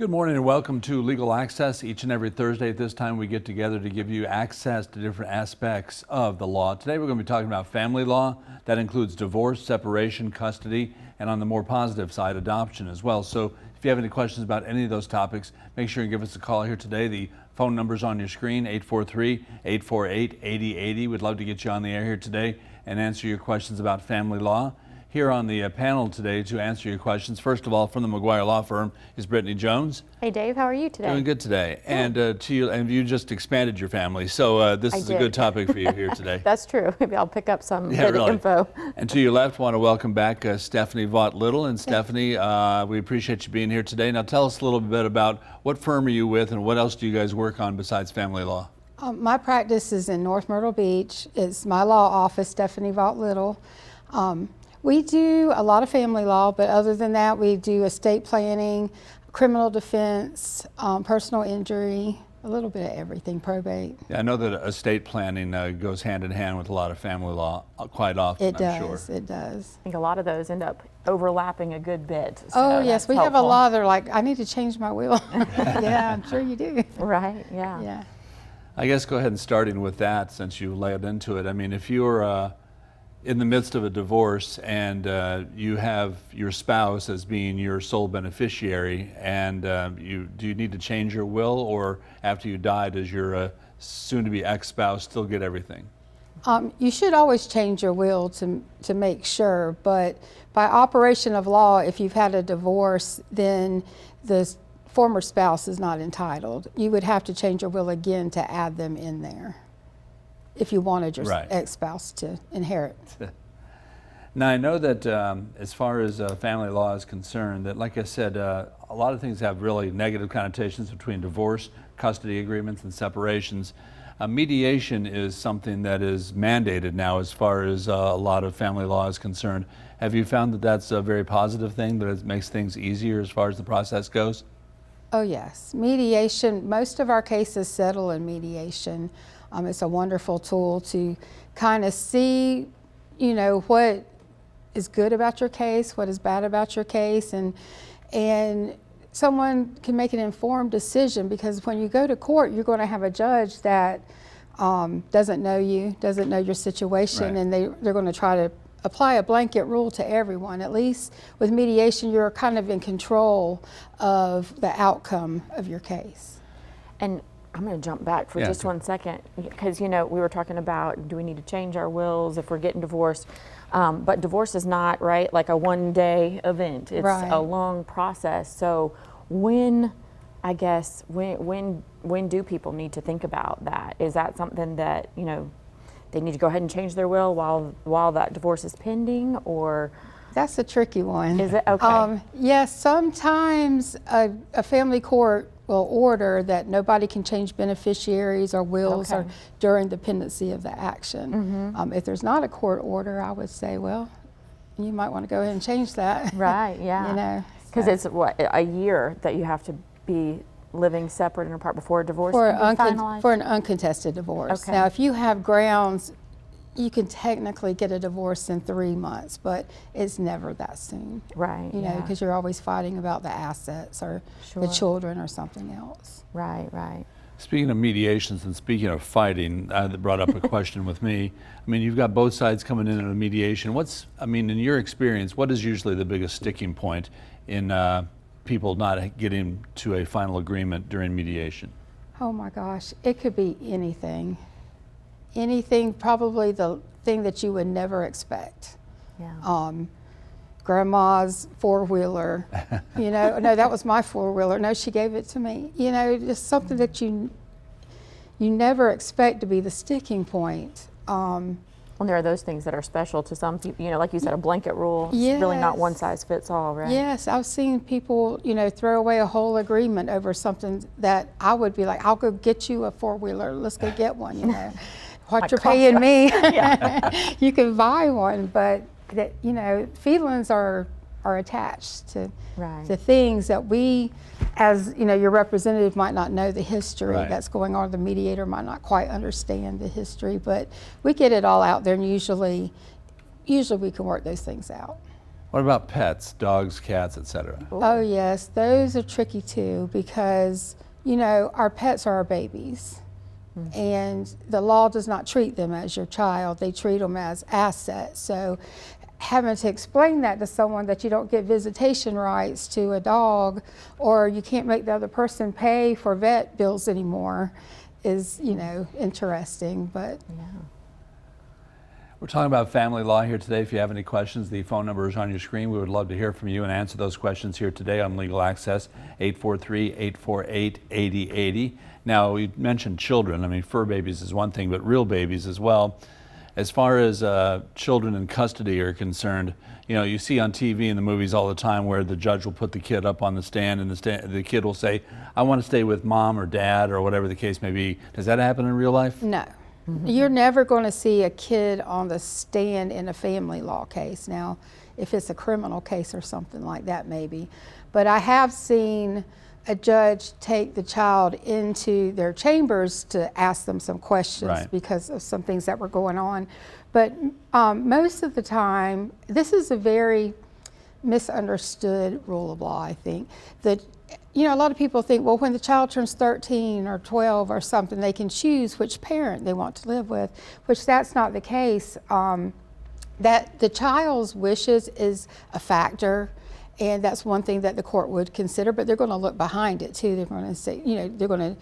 Good morning and welcome to Legal Access. Each and every Thursday at this time we get together to give you access to different aspects of the law. Today we're going to be talking about family law. That includes divorce, separation, custody, and on the more positive side, adoption as well. So if you have any questions about any of those topics, make sure you give us a call here today. The phone number's on your screen, 843-848-8080. We'd love to get you on the air here today and answer your questions about family law. Here on the panel today to answer your questions, first of all, from the McGuire Law Firm is Brittany Jones. Hey Dave, how are you today? Doing good today. Good. And to you, and you just expanded your family, so this is a good topic for you here today. That's true. Maybe I'll pick up some good info. And to your left, want to welcome back Stephanie Vaught-Little. And Stephanie, we appreciate you being here today. Now tell us a little bit about what firm are you with and what else do you guys work on besides family law? My practice is in North Myrtle Beach. It's my law office, Stephanie Vaught-Little. We do a lot of family law, but other than that, we do estate planning, criminal defense, personal injury, a little bit of everything, probate. Yeah, I know that estate planning goes hand in hand with a lot of family law quite often, I'm sure. It does. I think a lot of those end up overlapping a good bit. So oh yes, we have a lot that are like, I need to change my will. Yeah, I'm sure you do. Right, yeah. Yeah. I guess go ahead and starting with that since you laid into it. I mean, if you're in the midst of a divorce and you have your spouse as being your sole beneficiary and do you need to change your will, or after you die does your soon-to-be ex-spouse still get everything? You should always change your will to make sure, but by operation of law, if you've had a divorce, then the former spouse is not entitled. You would have to change your will again to add them in there if you wanted your ex-spouse to inherit. Now I know that as far as family law is concerned, that like I said, a lot of things have really negative connotations between divorce, custody agreements, and separations. Mediation is something that is mandated now as far as a lot of family law is concerned. Have you found that that's a very positive thing, that it makes things easier as far as the process goes? Oh yes, mediation, most of our cases settle in mediation. It's a wonderful tool to kind of see, you know, what is good about your case, what is bad about your case, and someone can make an informed decision, because when you go to court, you're going to have a judge that doesn't know you, doesn't know your situation, and they're going to try to apply a blanket rule to everyone. At least with mediation, you're kind of in control of the outcome of your case. And I'm going to jump back for just 1 second, because you know we were talking about, do we need to change our wills if we're getting divorced? But divorce is not like a one-day event. It's a long process. So when do people need to think about that? Is that something that they need to go ahead and change their will while that divorce is pending, or? That's a tricky one. Is it? Okay. Yes, sometimes a family court will order that nobody can change beneficiaries or wills or during the pendency of the action. If there's not a court order, I would say, well, you might want to go ahead and change that. Right, yeah. Because it's what, a year that you have to be living separate and apart before a divorce can be finalized? For an uncontested divorce. Now, if you have grounds, you can technically get a divorce in 3 months, but it's never that soon. Right. You know, because you're always fighting about the assets or the children or something else. Right, right. Speaking of mediations and speaking of fighting, that brought up a question with me. I mean, you've got both sides coming in a mediation. In your experience, what is usually the biggest sticking point in people not getting to a final agreement during mediation? Oh my gosh, it could be anything. Anything, probably the thing that you would never expect. Yeah. Grandma's four-wheeler, no, that was my four-wheeler. No, she gave it to me. Just something that you never expect to be the sticking point. Well, there are those things that are special to some people, like you said, a blanket rule. It's really not one size fits all, right? Yes, I've seen people, throw away a whole agreement over something that I would be like, I'll go get you a four-wheeler, let's go get one, What you're paying me, you can buy one, but that feelings are attached to things that we, as your representative, might not know the history that's going on. The mediator might not quite understand the history, but we get it all out there, and usually we can work those things out. What about pets, dogs, cats, etc.? Oh yes, those are tricky too because, you know, our pets are our babies. And the law does not treat them as your child, they treat them as assets. So having to explain that to someone, that you don't get visitation rights to a dog, or you can't make the other person pay for vet bills anymore, is, you know, interesting. But Yeah. We're talking about family law here today. If you have any questions, the phone number is on your screen. We would love to hear from you and answer those questions here today on Legal Access, 843-848-8080. Now, we mentioned children. I mean, fur babies is one thing, but real babies as well. As far as children in custody are concerned, you know, you see on TV and the movies all the time where the judge will put the kid up on the stand and the kid will say, I want to stay with mom or dad or whatever the case may be. Does that happen in real life? no. You're never going to see a kid on the stand in a family law case. Now, if it's a criminal case or something like that, maybe. But I have seen a judge take the child into their chambers to ask them some questions Right. because of some things that were going on. But most of the time, this is a very misunderstood rule of law, I think. That, you know, a lot of people think, well, when the child turns 13 or 12 or something, they can choose which parent they want to live with, which that's not the case. That the child's wishes is a factor, and that's one thing that the court would consider, but they're going to look behind it too. They're going to say, you know, they're going to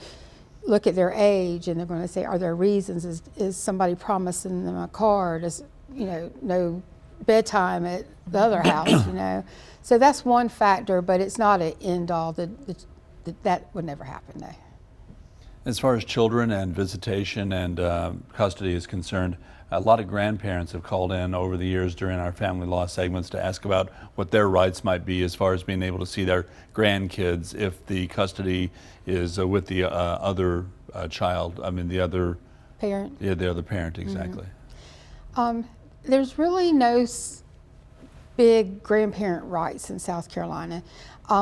look at their age, and they're going to say, are there reasons? Is somebody promising them a car? Does, you know, no bedtime at the other house, you know? So that's one factor, but it's not an end all. That would never happen, no. As far as children and visitation and custody is concerned, a lot of grandparents have called in over the years during our family law segments to ask about what their rights might be as far as being able to see their grandkids if the custody is with the other child, I mean the other Parent? Yeah, the other parent, exactly. There's really no big grandparent rights in South Carolina.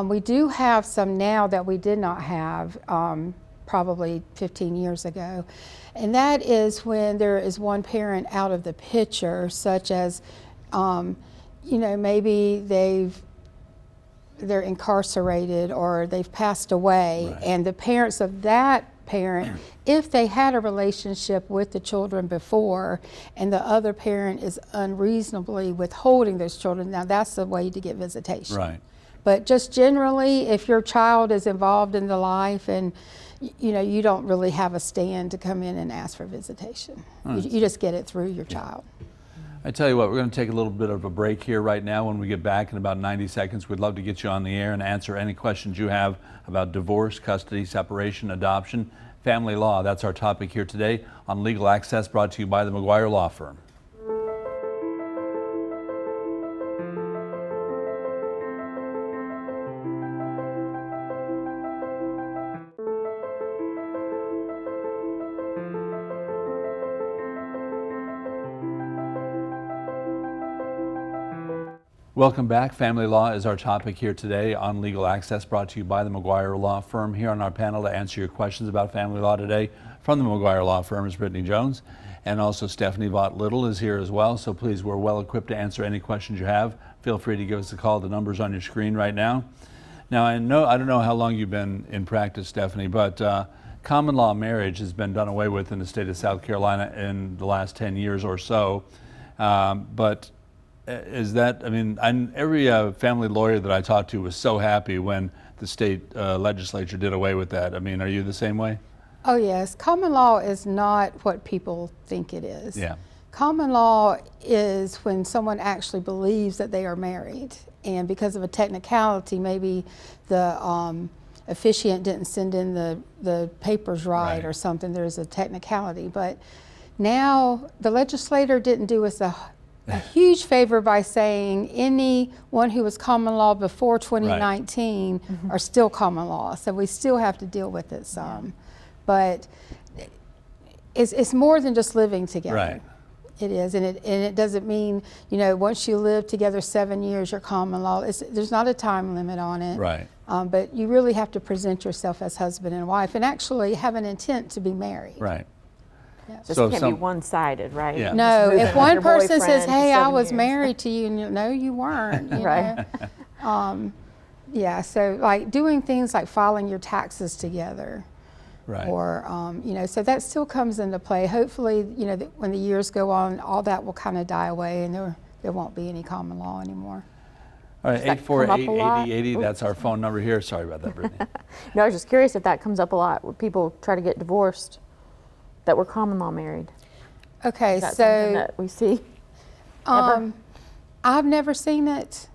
We do have some now that we did not have probably 15 years ago. And that is when there is one parent out of the picture, such as, you know, maybe they're incarcerated or they've passed away, Right. and the parents of that parent, if they had a relationship with the children before and the other parent is unreasonably withholding those children, now that's the way to get visitation. Right. But just generally, if your child is involved in the life and you know, you don't really have a stand to come in and ask for visitation. You just get it through your child. I tell you what, we're going to take a little bit of a break here right now. When we get back in about 90 seconds, we'd love to get you on the air and answer any questions you have about divorce, custody, separation, adoption, family law. That's our topic here today on Legal Access, brought to you by the McGuire Law Firm. Welcome back. Family law is our topic here today on Legal Access, brought to you by the McGuire Law Firm. Here on our panel to answer your questions about family law today from the McGuire Law Firm is Brittany Jones, and also Stephanie Vaught-Little is here as well. So please, we're well equipped to answer any questions you have. Feel free to give us a call. The number's on your screen right now. Now, I don't know how long you've been in practice, Stephanie, but common law marriage has been done away with in the state of South Carolina in the last 10 years or so. But is that, I mean, every family lawyer that I talked to was so happy when the state legislature did away with that. I mean, are you the same way? Oh yes, common law is not what people think it is. Yeah. Common law is when someone actually believes that they are married, and because of a technicality, maybe the officiant didn't send in the papers right or something, there's a technicality. But now the legislator didn't do us a huge favor by saying anyone who was common law before 2019 are still common law. So we still have to deal with it some. But it's more than just living together. Right. It is, and it doesn't mean, you know, once you live together 7 years, you're common law. There's not a time limit on it. Right. But you really have to present yourself as husband and wife and actually have an intent to be married. Right. This So if can't some- be one-sided, right? Yeah. No, Just moving if with one your person says, boyfriend for hey, I 7 was years. married to you, and no, you weren't, you Right. know. Yeah, so like doing things like filing your taxes together. Right. Or, you know, so that still comes into play. Hopefully, you know, when the years go on, all that will kind of die away and there won't be any common law anymore. All right, Does that come up a lot? 848-8080, that's our phone number here. Sorry about that, Brittany. No, I was just curious if that comes up a lot, when people try to get divorced that were common law married. Okay, Is that something so that we see? Ever? I've never seen it.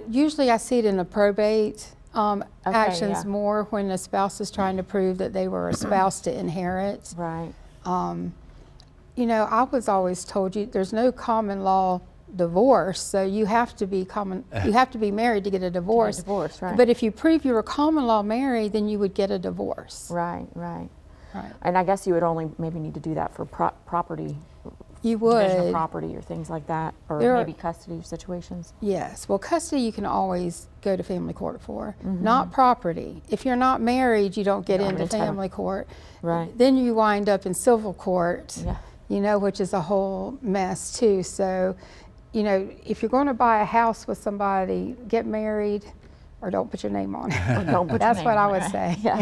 Usually I see it in the probate actions yeah. more when a spouse is trying to prove that they were a spouse to inherit. Right. You know, I was always told there's no common law divorce, so you have to be married to get a divorce. divorce, right. But if you prove you were common law married, then you would get a divorce. Right, right. Right. And I guess you would only maybe need to do that for property, You division of would. property or things like that, or There are- maybe custody situations. Yes. Well, custody you can always go to family court for. Not property. If you're not married, you don't get don't into have entitle- family court. Right. Then you wind up in civil court. Yeah. You know, which is a whole mess too. So, you know, if you're going to buy a house with somebody, get married or don't put your name on it. Or don't put your That's name what I on would it. say. Yeah.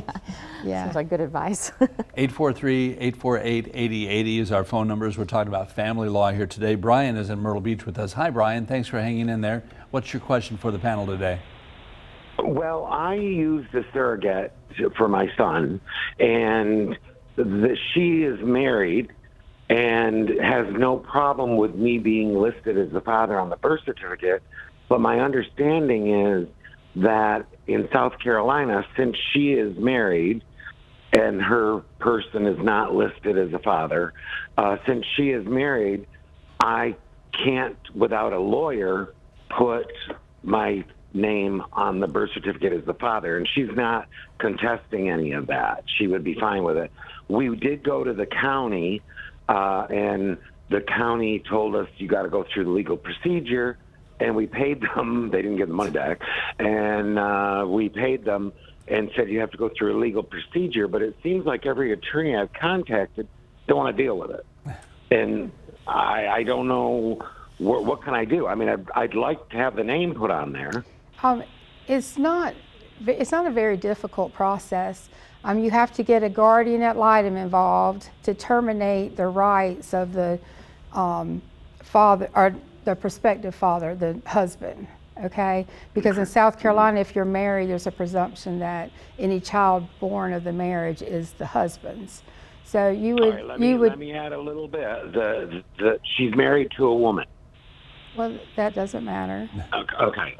Yeah. Sounds like good advice. 843-848-8080 is our phone numbers. We're talking about family law here today. Brian is in Myrtle Beach with us. Hi, Brian. Thanks for hanging in there. What's your question for the panel today? Well, I used a surrogate for my son, and she is married and has no problem with me being listed as the father on the birth certificate. But my understanding is that in South Carolina, since she is married and her person is not listed as a father, since she is married, I can't, without a lawyer, put my name on the birth certificate as the father. And she's not contesting any of that. She would be fine with it. We did go to the county, and the county told us you got to go through the legal procedure. And we paid them. They didn't get the money back. And we paid them and said you have to go through a legal procedure. But it seems like every attorney I've contacted don't want to deal with it. And I don't know, what can I do? I mean, I'd like to have the name put on there. It's not a very difficult process. You have to get a guardian ad litem involved to terminate the rights of the father or the prospective father, the husband, okay? Because in South Carolina, if you're married, there's a presumption that any child born of the marriage is the husband's. So you would, All right, let me add a little bit. She's married to a woman. well, that doesn't matter. Okay.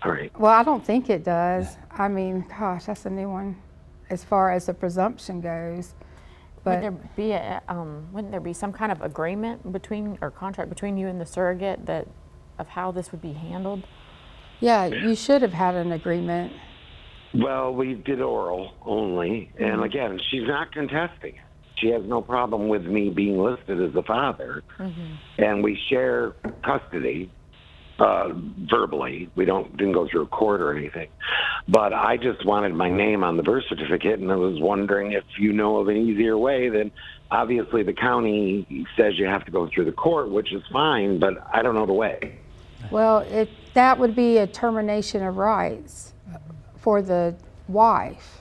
All right. Well, I don't think it does. I mean, gosh, that's a new one as far as the presumption goes. But Wouldn't there be some kind of agreement between, or contract between you and the surrogate of how this would be handled? yeah, you should have had an agreement. Well, we did oral only, and again, she's not contesting it. She has no problem with me being listed as the father, and we share custody verbally. We didn't go through a court or anything, but I just wanted my name on the birth certificate, and I was wondering if you know of an easier way. Then obviously the county says you have to go through the court, which is fine, but I don't know the way. Well, that would be a termination of rights for the wife,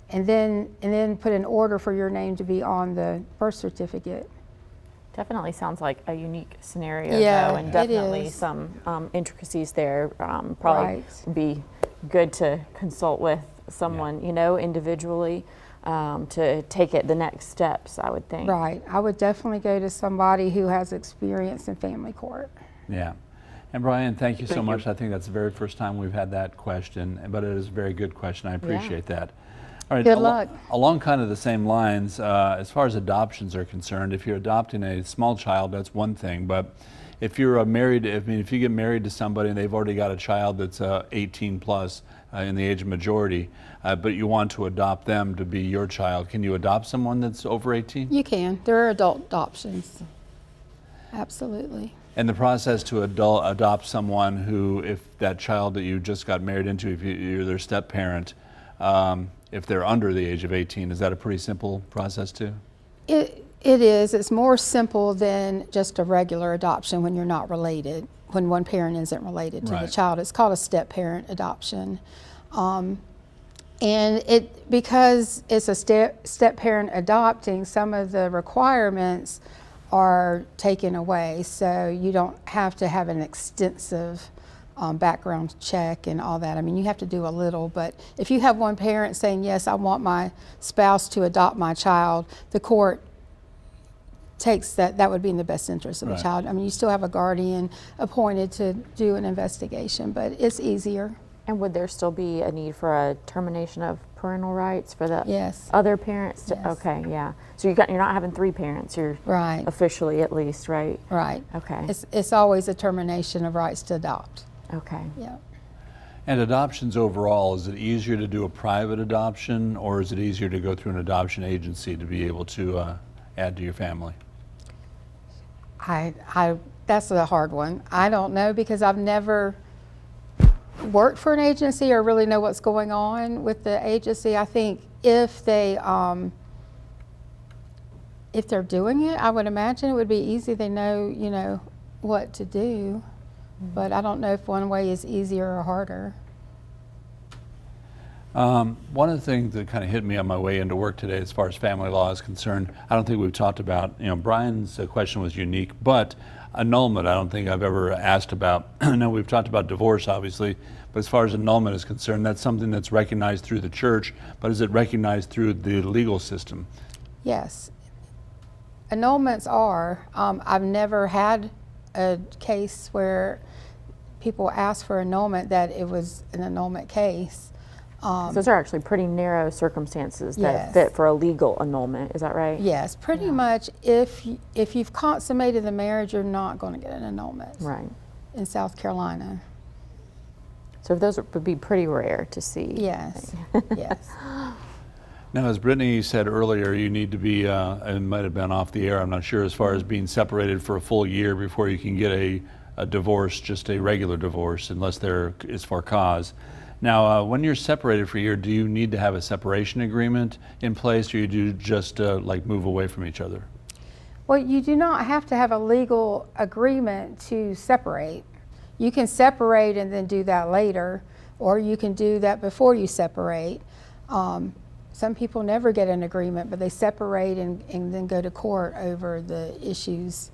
and then put an order for your name to be on the birth certificate. Definitely sounds like a unique scenario, Yeah, though, and it definitely is. some intricacies there. Probably Right. would be good to consult with someone, individually, to take it the next steps, I would think. Right. I would definitely go to somebody who has experience in family court. Yeah. And Brian, thank you so much. I think that's the very first time we've had that question, but it is a very good question. I appreciate that. All right. Good luck. Along kind of the same lines, as far as adoptions are concerned, if you're adopting a small child, that's one thing. But if you're if you get married to somebody and they've already got a child that's 18 plus in the age of majority, but you want to adopt them to be your child, can you adopt someone that's over 18? You can. There are adult adoptions. Absolutely. And the process to adopt someone who, if that child that you just got married into, if you're their step parent, if they're under the age of 18, is that a pretty simple process too? It is. It's more simple than just a regular adoption when you're not related, when one parent isn't related to the child. It's called a step-parent adoption. And because it's a step-parent adopting, some of the requirements are taken away. So you don't have to have an extensive background check and all that. I mean, you have to do a little, but if you have one parent saying, yes, I want my spouse to adopt my child, the court takes that would be in the best interest of the child. I mean, you still have a guardian appointed to do an investigation, but it's easier. And would there still be a need for a termination of parental rights for the Yes. other parents? Yes. Okay, yeah. So you're not having 3 parents, you're Right. officially at least, right? Right. Okay. It's always a termination of rights to adopt. Okay. Yeah. And adoptions overall, is it easier to do a private adoption, or is it easier to go through an adoption agency to be able to add to your family? That's a hard one. I don't know because I've never worked for an agency or really know what's going on with the agency. I think if they're doing it, I would imagine it would be easy. They know, what to do. But I don't know if one way is easier or harder. One of the things that kind of hit me on my way into work today as far as family law is concerned, I don't think we've talked about, Brian's question was unique, but annulment I don't think I've ever asked about. I know we've talked about divorce obviously, but as far as annulment is concerned, that's something that's recognized through the church, but is it recognized through the legal system? Yes. Annulments are. I've never had a case where people asked for annulment that it was an annulment case. Those are actually pretty narrow circumstances that Yes. fit for a legal annulment, is that right? Yes, pretty much if you've consummated the marriage, you're not going to get an annulment Right. in South Carolina. So those would be pretty rare to see. Yes, yes. Now, as Brittany said earlier, you need to be, it might have been off the air, I'm not sure, as far as being separated for a full year before you can get a divorce, just a regular divorce, unless there is for cause. Now, when you're separated for a year, do you need to have a separation agreement in place, or you do just like move away from each other? Well, you do not have to have a legal agreement to separate. You can separate and then do that later, or you can do that before you separate. Some people never get an agreement, but they separate and then go to court over the issues.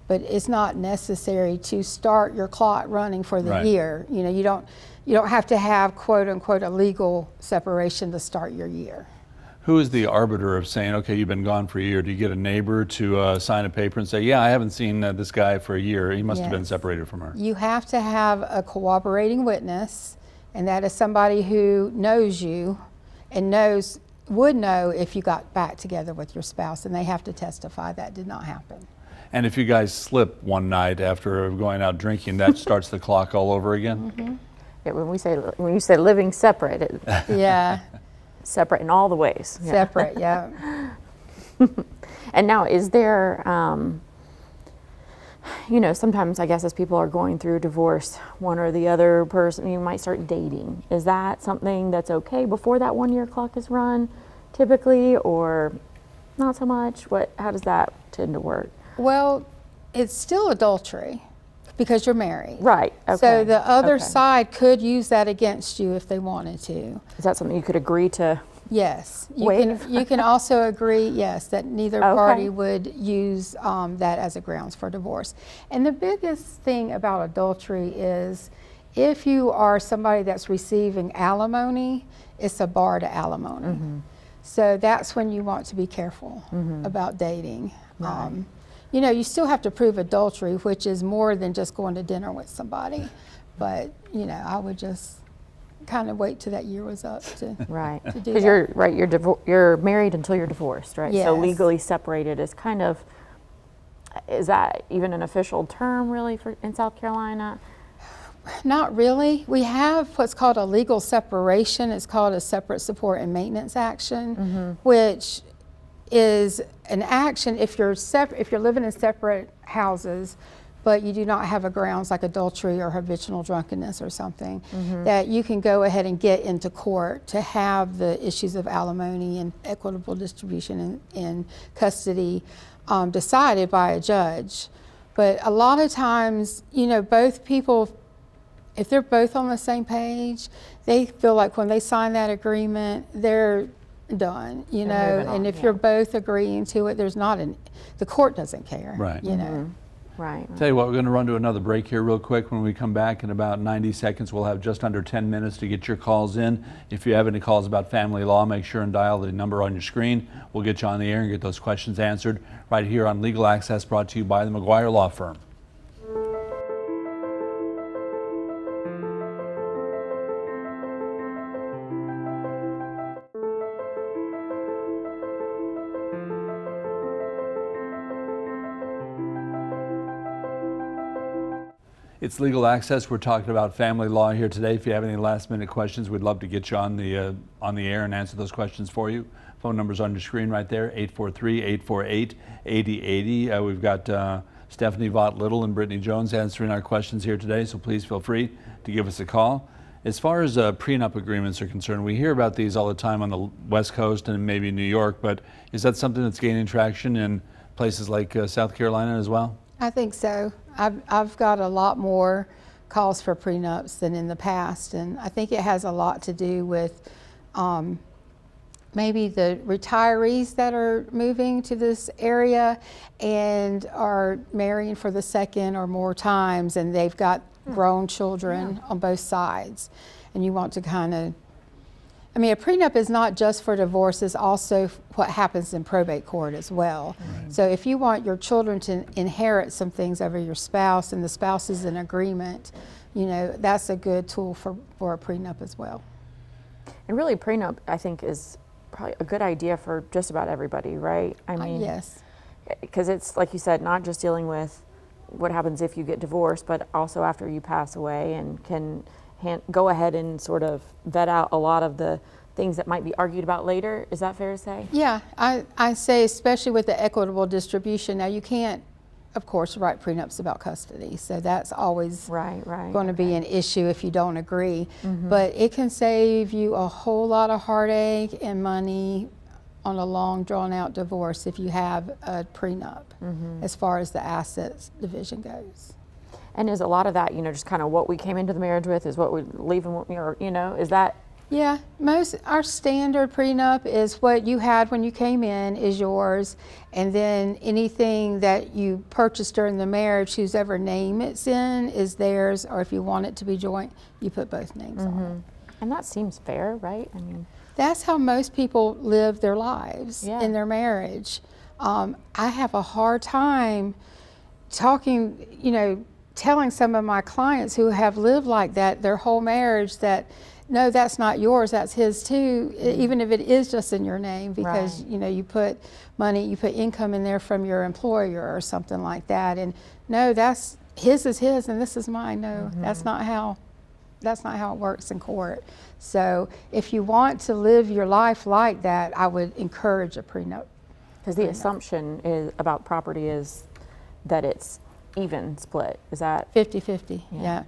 But it's not necessary to start your clock running for the year. You don't have to have, quote unquote, a legal separation to start your year. Who is the arbiter of saying, okay, you've been gone for a year? Do you get a neighbor to sign a paper and say, yeah, I haven't seen this guy for a year. He must have been separated from her. You have to have a cooperating witness, and that is somebody who knows you and would know if you got back together with your spouse, and they have to testify that did not happen. And if you guys slip one night after going out drinking, that starts the clock all over again? Mm-hmm. Yeah, when you say living separate, Yeah, separate in all the ways. Yeah. separate, yeah. And now, is there, sometimes I guess as people are going through divorce, one or the other person, you might start dating. Is that something that's okay before that 1 year clock is run, typically, or not so much? How does that tend to work? Well, it's still adultery because you're married. Right. Okay. So the other Okay. side could use that against you if they wanted to. Is that something you could agree to? Yes. Waive? You can also agree, yes, that neither Okay. party would use that as a grounds for divorce. And the biggest thing about adultery is if you are somebody that's receiving alimony, it's a bar to alimony. Mm-hmm. So that's when you want to be careful about dating. You still have to prove adultery, which is more than just going to dinner with somebody. But, I would just kind of wait till that year was up to Right. to do Because that. you're married until you're divorced, right? So Yes. legally separated is is that even an official term really in South Carolina? Not really. We have what's called a legal separation. It's called a separate support and maintenance action, which is an action if you're living in separate houses, but you do not have a grounds like adultery or habitual drunkenness or something, that you can go ahead and get into court to have the issues of alimony and equitable distribution and custody decided by a judge. But a lot of times, you know, both people, if they're both on the same page, they feel like when they sign that agreement, they're done, you know, and if you're both agreeing to it, there's not the court doesn't care, Right. you know. Right. Tell you what, we're going to run to another break here real quick. When we come back in about 90 seconds, we'll have just under 10 minutes to get your calls in. If you have any calls about family law, make sure and dial the number on your screen. We'll get you on the air and get those questions answered right here on Legal Access, brought to you by the McGuire Law Firm. It's Legal Access. We're talking about family law here today. If you have any last-minute questions, we'd love to get you on the air and answer those questions for you. Phone number's on your screen right there, 843-848-8080. We've got Stephanie Vaught Little and Brittany Jones answering our questions here today, so please feel free to give us a call. As far as prenup agreements are concerned, we hear about these all the time on the West Coast and maybe New York, but is that something that's gaining traction in places like South Carolina as well? I think so. I've got a lot more calls for prenups than in the past, and I think it has a lot to do with maybe the retirees that are moving to this area and are marrying for the second or more times, and they've got grown children on both sides, and you want to kind of, I mean, a prenup is not just for divorce, it's also what happens in probate court as well. Right. So if you want your children to inherit some things over your spouse and the spouse is in agreement, you know, that's a good tool for a prenup as well. And really, prenup, I think, is probably a good idea for just about everybody, right? I mean, yes. Because it's, like you said, not just dealing with what happens if you get divorced, but also after you pass away, and can go ahead and sort of vet out a lot of the things that might be argued about later. Is that fair to say? Yeah, I say especially with the equitable distribution. Now you can't, of course, write prenups about custody, so that's always going to be an issue if you don't agree. But it can save you a whole lot of heartache and money on a long drawn out divorce if you have a prenup as far as the assets division goes. And is a lot of that, you know, just kind of what we came into the marriage with is what we leave, or, you know, is that? Yeah, our standard prenup is what you had when you came in is yours, and then anything that you purchased during the marriage, whose ever name it's in, is theirs, or if you want it to be joint, you put both names on it. And that seems fair, right? I mean, that's how most people live their lives in their marriage. I have a hard time talking, you know, telling some of my clients who have lived like that their whole marriage that no, that's not yours, that's his too, even if it is just in your name, because you know, you put money, you put income in there from your employer or something like that, and no, that's his is his and this is mine. No, that's not how it works in court. So if you want to live your life like that, I would encourage a prenup. Because the assumption is about property is that it's even split. Is that 50-50? Yeah.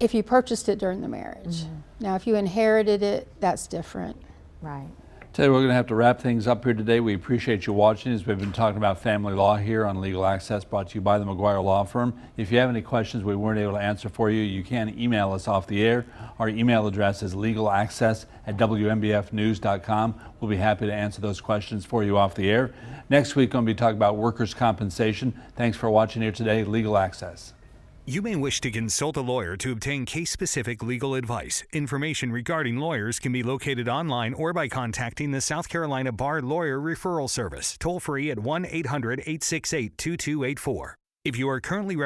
If you purchased it during the marriage. Now, if you inherited it, that's different. Right. Tell you, we're going to have to wrap things up here today. We appreciate you watching as we've been talking about family law here on Legal Access, brought to you by the McGuire Law Firm. If you have any questions we weren't able to answer for you, you can email us off the air. Our email address is legalaccess@WMBFnews.com. We'll be happy to answer those questions for you off the air. Next week, we're going to be talking about workers' compensation. Thanks for watching here today, Legal Access. You may wish to consult a lawyer to obtain case-specific legal advice. Information regarding lawyers can be located online or by contacting the South Carolina Bar Lawyer Referral Service, toll-free at 1-800-868-2284. If you are currently